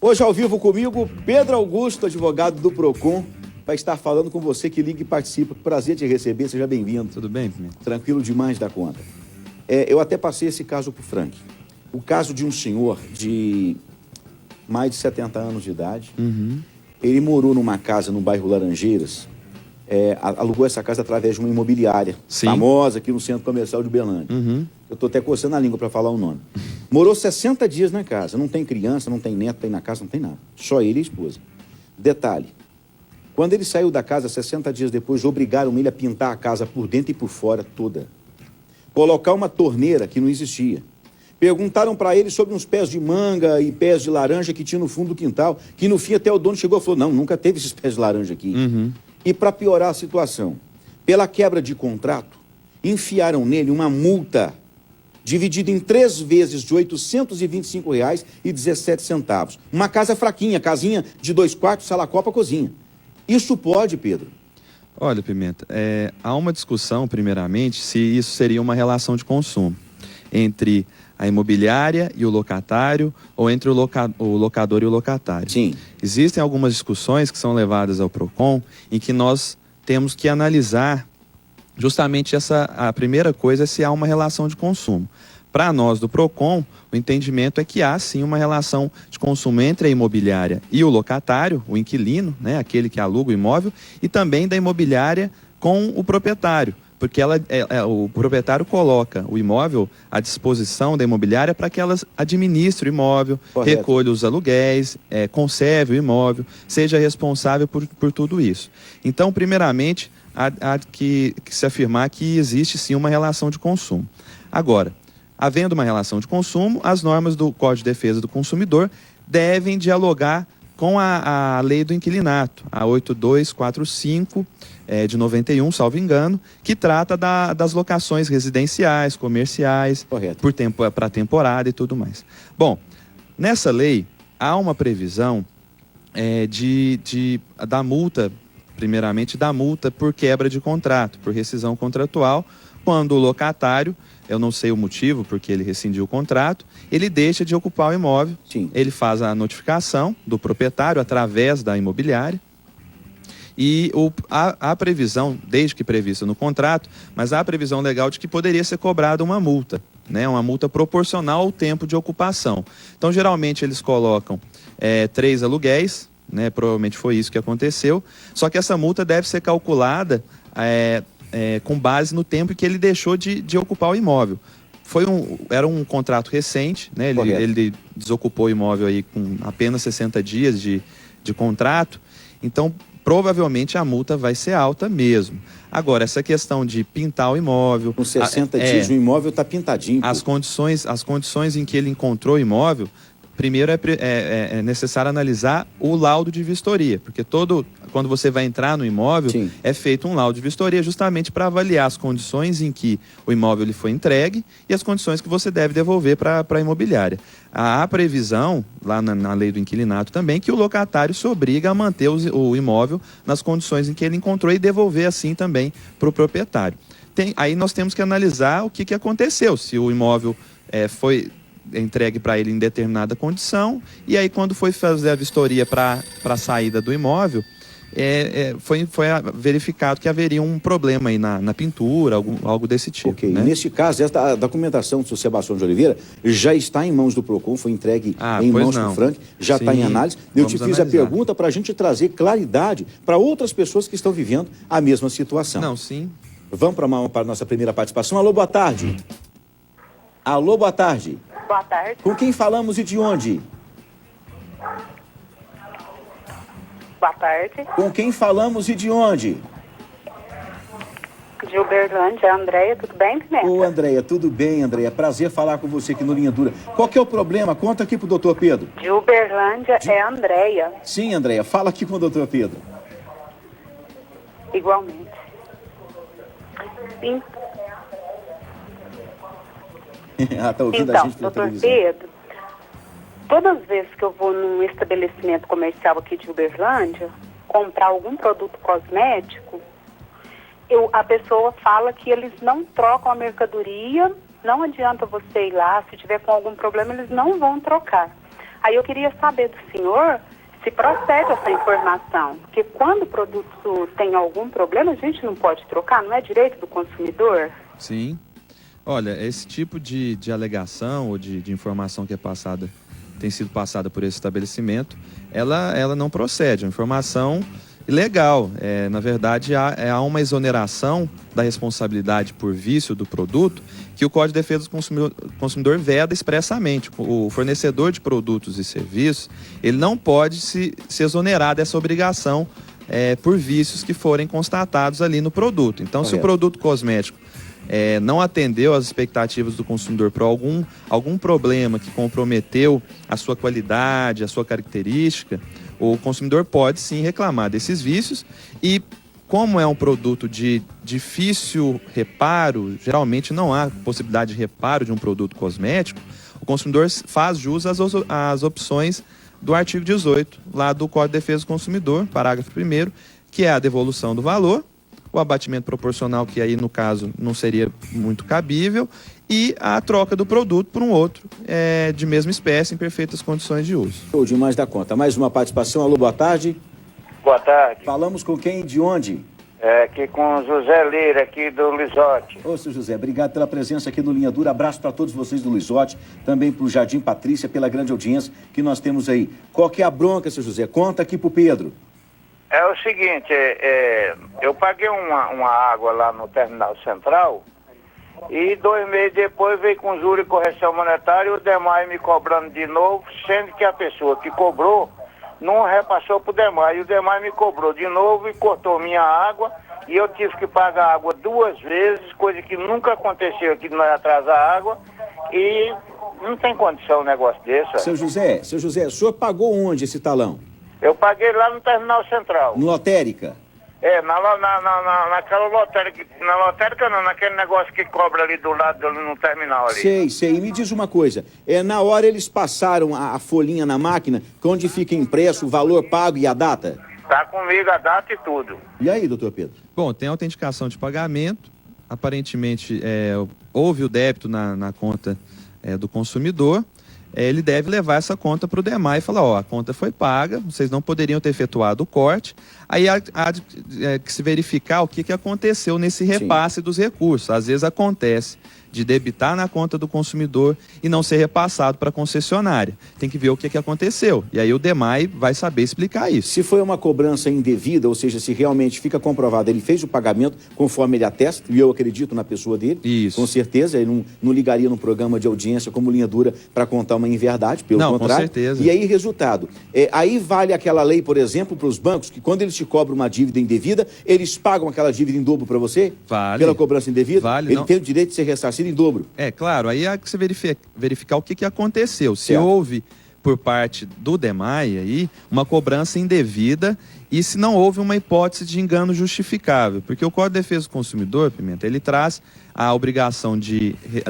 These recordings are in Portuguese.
Hoje ao vivo comigo, Pedro Augusto, advogado do Procon, vai estar falando com você que liga e participa. Prazer te receber, seja bem-vindo. Tudo bem, Pimenta? Tranquilo demais da conta. Eu até passei esse caso pro Frank. O caso de um senhor de mais de 70 anos de idade. Ele morou numa casa no bairro Laranjeiras, alugou essa casa através de uma imobiliária famosa aqui no Centro Comercial de Uberlândia. Eu tô até coçando a língua para falar o nome. Morou 60 dias na casa, não tem criança, não tem neto, tem na casa, não tem nada. Só ele e a esposa. Detalhe, quando ele saiu da casa, 60 dias depois, obrigaram ele a pintar a casa por dentro e por fora toda. Colocar uma torneira que não existia. Perguntaram para ele sobre uns pés de manga e pés de laranja que tinha no fundo do quintal, que no fim até o dono chegou e falou, não, nunca teve esses pés de laranja aqui. E para piorar a situação, pela quebra de contrato, enfiaram nele uma multa dividida em 3 vezes de R$ 825,17. Uma casa fraquinha, casinha de 2 quartos, sala, copa, cozinha. Isso pode, Pedro? Olha, Pimenta, há uma discussão, primeiramente, se isso seria uma relação de consumo entre a imobiliária e o locatário, ou entre o locador e o locatário. Sim. Existem algumas discussões que são levadas ao Procon, em que nós temos que analisar justamente a primeira coisa é se há uma relação de consumo. Para nós do Procon, o entendimento é que há sim uma relação de consumo entre a imobiliária e o locatário, o inquilino, né, aquele que aluga o imóvel, e também da imobiliária com o proprietário, porque o proprietário coloca o imóvel à disposição da imobiliária para que ela administre o imóvel, Correto. recolha os aluguéis, conserve o imóvel, seja responsável por tudo isso. Então, primeiramente, há que se afirmar que existe sim uma relação de consumo. Agora, havendo uma relação de consumo, as normas do Código de Defesa do Consumidor devem dialogar com a lei do inquilinato, a 8245 de 91, salvo engano, que trata das locações residenciais, comerciais, para temporada e tudo mais. Bom, nessa lei há uma previsão da multa, primeiramente da multa por quebra de contrato, por rescisão contratual, quando o locatário, eu não sei o motivo porque ele rescindiu o contrato, ele deixa de ocupar o imóvel. Sim. Ele faz a notificação do proprietário através da imobiliária e há previsão, desde que prevista no contrato, mas há a previsão legal de que poderia ser cobrada uma multa, né? Uma multa proporcional ao tempo de ocupação. Então, geralmente, eles colocam 3 aluguéis, né? Provavelmente foi isso que aconteceu, só que essa multa deve ser calculada com base no tempo que ele deixou de ocupar o imóvel. Era um contrato recente, né? Ele desocupou o imóvel aí com apenas 60 dias de contrato, então provavelmente a multa vai ser alta mesmo. Agora, essa questão de pintar o imóvel... Com 60 dias o imóvel está pintadinho. As condições em que ele encontrou o imóvel, primeiro é necessário analisar o laudo de vistoria, porque quando você vai entrar no imóvel, Sim, é feito um laudo de vistoria justamente para avaliar as condições em que o imóvel ele foi entregue e as condições que você deve devolver para a imobiliária. Há previsão, lá na lei do inquilinato também, que o locatário se obriga a manter o imóvel nas condições em que ele encontrou e devolver assim também para o proprietário. Aí nós temos que analisar o que aconteceu, se o imóvel foi entregue para ele em determinada condição, e aí quando foi fazer a vistoria para a saída do imóvel, foi verificado que haveria um problema aí na pintura, algo desse tipo. Ok, né? Neste caso, essa documentação do seu Sebastião de Oliveira já está em mãos do Procon, foi entregue em mãos do Frank, já está em análise. Eu te fiz a pergunta para a gente trazer claridade para outras pessoas que estão vivendo a mesma situação. Não, sim. Vamos para a nossa primeira participação. Alô, boa tarde. Alô, boa tarde. Boa tarde. Com quem falamos e de onde? Boa tarde. Com quem falamos e de onde? De Uberlândia, Andréia, tudo bem, Pimenta? Ô, Andréia, tudo bem, Andréia? Prazer falar com você aqui no Linha Dura. Qual que é o problema? Conta aqui pro doutor Pedro. De Uberlândia é Andréia. Sim, Andréia, fala aqui com o doutor Pedro. Igualmente. Sim. Tá ouvindo a Então, gente pela doutor televisão. Pedro, todas as vezes que eu vou num estabelecimento comercial aqui de Uberlândia, comprar algum produto cosmético, a pessoa fala que eles não trocam a mercadoria, não adianta você ir lá, se tiver com algum problema, eles não vão trocar. Aí eu queria saber do senhor se procede essa informação, porque quando o produto tem algum problema, a gente não pode trocar, não é direito do consumidor? Sim. Olha, esse tipo de alegação ou de informação que é passada, tem sido passada por esse estabelecimento, ela não procede, é uma informação ilegal. Na verdade, há uma exoneração da responsabilidade por vício do produto que o Código de Defesa do Consumidor veda expressamente. O fornecedor de produtos e serviços, ele não pode se exonerar dessa obrigação por vícios que forem constatados ali no produto. Então, se o produto cosmético não atendeu às expectativas do consumidor por algum problema que comprometeu a sua qualidade, a sua característica, o consumidor pode sim reclamar desses vícios e, como é um produto de difícil reparo, geralmente não há possibilidade de reparo de um produto cosmético, o consumidor faz jus às opções do artigo 18, lá do Código de Defesa do Consumidor, parágrafo 1º, que é a devolução do valor, o abatimento proporcional, que aí no caso não seria muito cabível, e a troca do produto por um outro de mesma espécie em perfeitas condições de uso. Show demais da conta. Mais uma participação. Alô, boa tarde. Boa tarde. Falamos com quem e de onde? Aqui com o José Lira, aqui do Lisote. Ô, seu José, obrigado pela presença aqui no Linha Dura. Abraço para todos vocês do Lisote, também para o Jardim Patrícia, pela grande audiência que nós temos aí. Qual que é a bronca, seu José? Conta aqui pro Pedro. É o seguinte, eu paguei uma água lá no Terminal Central e 2 meses depois veio com juros e correção monetária e o DEMAI me cobrando de novo, sendo que a pessoa que cobrou não repassou pro DEMAI. E o DEMAI me cobrou de novo e cortou minha água e eu tive que pagar água 2 vezes, coisa que nunca aconteceu aqui de nós atrasar a água e não tem condição um negócio desse. Seu José, o senhor pagou onde esse talão? Eu paguei lá no Terminal Central. No Lotérica? Naquela lotérica. Na lotérica não, naquele negócio que cobra ali do lado, ali no terminal ali. Sei. E me diz uma coisa, na hora eles passaram a folhinha na máquina, onde fica impresso o valor pago e a data? Tá comigo a data e tudo. E aí, doutor Pedro? Bom, tem autenticação de pagamento, aparentemente houve o débito na conta do consumidor, ele deve levar essa conta para o DEMAI e falar, a conta foi paga, vocês não poderiam ter efetuado o corte, aí há que se verificar o que aconteceu nesse repasse dos recursos. Às vezes acontece de debitar na conta do consumidor e não ser repassado para a concessionária. Tem que ver o que aconteceu. E aí o DEMAI vai saber explicar isso. Se foi uma cobrança indevida, ou seja, se realmente fica comprovado, ele fez o pagamento conforme ele atesta, e eu acredito na pessoa dele, isso. Com certeza, ele não ligaria num programa de audiência como Linha Dura para contar uma inverdade, pelo contrário. Com certeza. E aí, resultado, aí vale aquela lei, por exemplo, para os bancos, que quando eles te cobram uma dívida indevida, eles pagam aquela dívida em dobro para você? Vale. Pela cobrança indevida? Vale, ele tem o direito de ser ressarcido em dobro. Claro, aí há que você verificar o que aconteceu. Se houve, por parte do DEMAI, aí, uma cobrança indevida e se não houve uma hipótese de engano justificável. Porque o Código de Defesa do Consumidor, Pimenta, ele traz a obrigação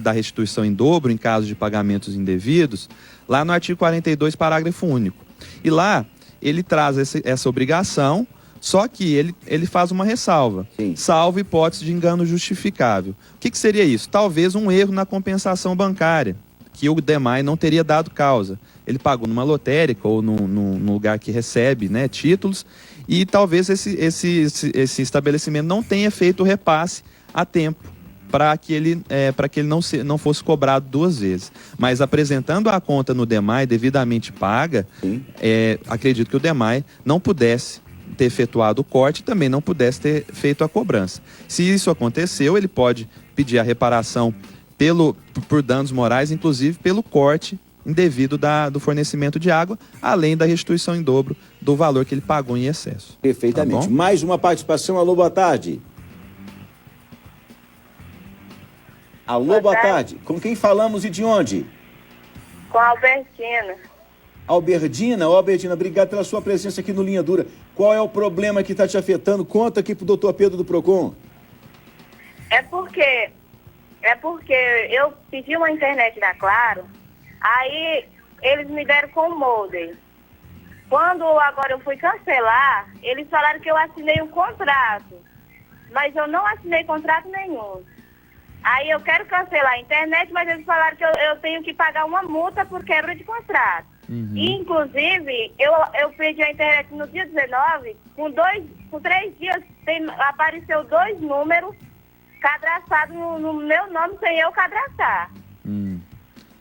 da restituição em dobro em caso de pagamentos indevidos, lá no artigo 42, parágrafo único. E lá, ele traz essa obrigação, só que ele faz uma ressalva, salvo hipótese de engano justificável. O que seria isso? Talvez um erro na compensação bancária, que o DEMAI não teria dado causa. Ele pagou numa lotérica ou num lugar que recebe títulos, e talvez esse estabelecimento não tenha feito o repasse a tempo, para que ele não fosse cobrado 2 vezes. Mas apresentando a conta no DEMAI devidamente paga, acredito que o DEMAI não pudesse ter efetuado o corte e também não pudesse ter feito a cobrança. Se isso aconteceu, ele pode pedir a reparação por danos morais, inclusive pelo corte indevido do fornecimento de água, além da restituição em dobro do valor que ele pagou em excesso. Perfeitamente. Tá, mais uma participação. Alô, boa tarde. Alô, boa tarde. Com quem falamos e de onde? Com a Albertina. Albertina, obrigado pela sua presença aqui no Linha Dura. Qual é o problema que está te afetando? Conta aqui pro doutor Pedro do Procon. É porque eu pedi uma internet da Claro, aí eles me deram com o modem. Quando agora eu fui cancelar, eles falaram que eu assinei um contrato. mas eu não assinei contrato nenhum. Aí eu quero cancelar a internet, mas eles falaram que eu tenho que pagar uma multa por quebra de contrato. E, inclusive, eu perdi a internet no dia 19, com 3 dias apareceu 2 números cadastrados no meu nome sem eu cadastrar.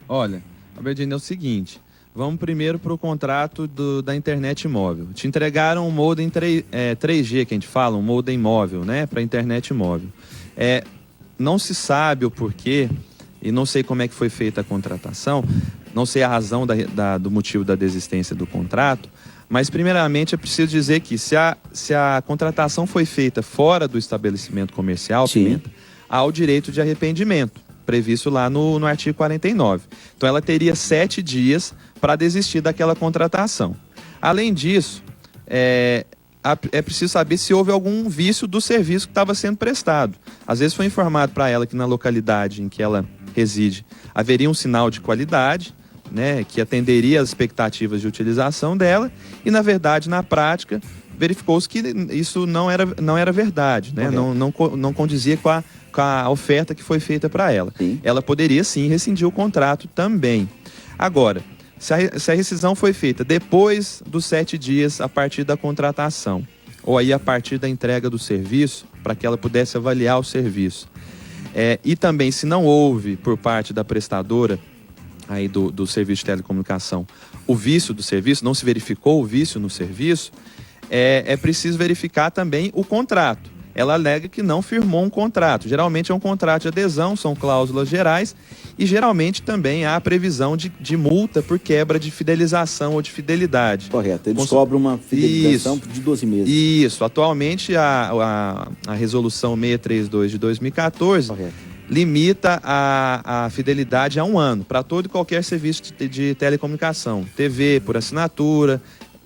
Olha, Alberdina, é o seguinte, vamos primeiro para o contrato da internet móvel. Te entregaram um modem 3G, que a gente fala, um modem móvel, né, para internet móvel. Não se sabe o porquê, e não sei como é que foi feita a contratação, não sei a razão do motivo da desistência do contrato, mas primeiramente é preciso dizer que se a contratação foi feita fora do estabelecimento comercial, Pimenta, há o direito de arrependimento, previsto lá no artigo 49. Então ela teria 7 dias para desistir daquela contratação. Além disso, é preciso saber se houve algum vício do serviço que estava sendo prestado. Às vezes foi informado para ela que na localidade em que ela reside haveria um sinal de qualidade, né, que atenderia às expectativas de utilização dela, e na verdade, na prática, verificou-se que isso não era verdade, né? Não condizia com a oferta que foi feita para ela. Ela poderia sim rescindir o contrato também. Agora, se a rescisão foi feita depois dos 7 dias a partir da contratação, ou aí a partir da entrega do serviço, para que ela pudesse avaliar o serviço, e também se não houve por parte da prestadora aí do serviço de telecomunicação o vício do serviço, não se verificou o vício no serviço, é preciso verificar também o contrato. Ela alega que não firmou um contrato. Geralmente é um contrato de adesão, são cláusulas gerais, e geralmente também há a previsão de multa por quebra de fidelização ou de fidelidade. Correto, eles cobram uma fidelização de 12 meses. Isso, atualmente a resolução 632 de 2014 limita a fidelidade a 1 ano, para todo e qualquer serviço de telecomunicação, TV por assinatura,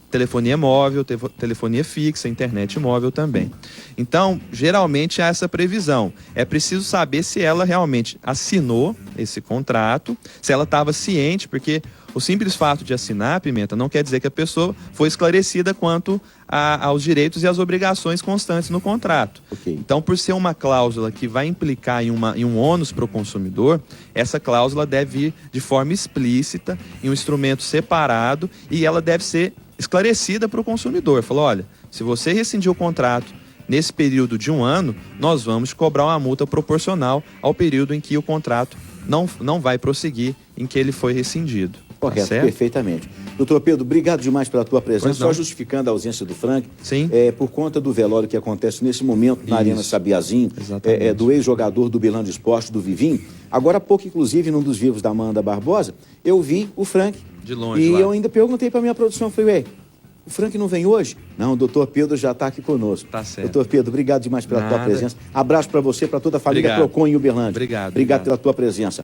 telefonia móvel, telefonia fixa, internet móvel também. Então, geralmente há essa previsão. É preciso saber se ela realmente assinou esse contrato, se ela estava ciente, porque o simples fato de assinar, Pimenta, não quer dizer que a pessoa foi esclarecida quanto aos direitos e às obrigações constantes no contrato. Então, por ser uma cláusula que vai implicar em um ônus para o consumidor, essa cláusula deve vir de forma explícita, em um instrumento separado, e ela deve ser esclarecida para o consumidor. Falou, olha, se você rescindiu o contrato nesse período de 1 ano, nós vamos cobrar uma multa proporcional ao período em que o contrato não vai prosseguir, em que ele foi rescindido. Correto, perfeitamente. Doutor Pedro, obrigado demais pela tua presença. Só justificando a ausência do Frank, por conta do velório que acontece nesse momento na Arena Sabiazinho, do ex-jogador do Berlândia Esporte, do Vivinho. Agora há pouco, inclusive, num dos vivos da Amanda Barbosa, eu vi o Frank. De longe, e eu ainda perguntei para minha produção, falei, o Frank não vem hoje? Não, o doutor Pedro já está aqui conosco. Tá certo. Doutor Pedro, obrigado demais pela tua presença. Abraço para você, para toda a família Procon em Uberlândia. Obrigado pela tua presença.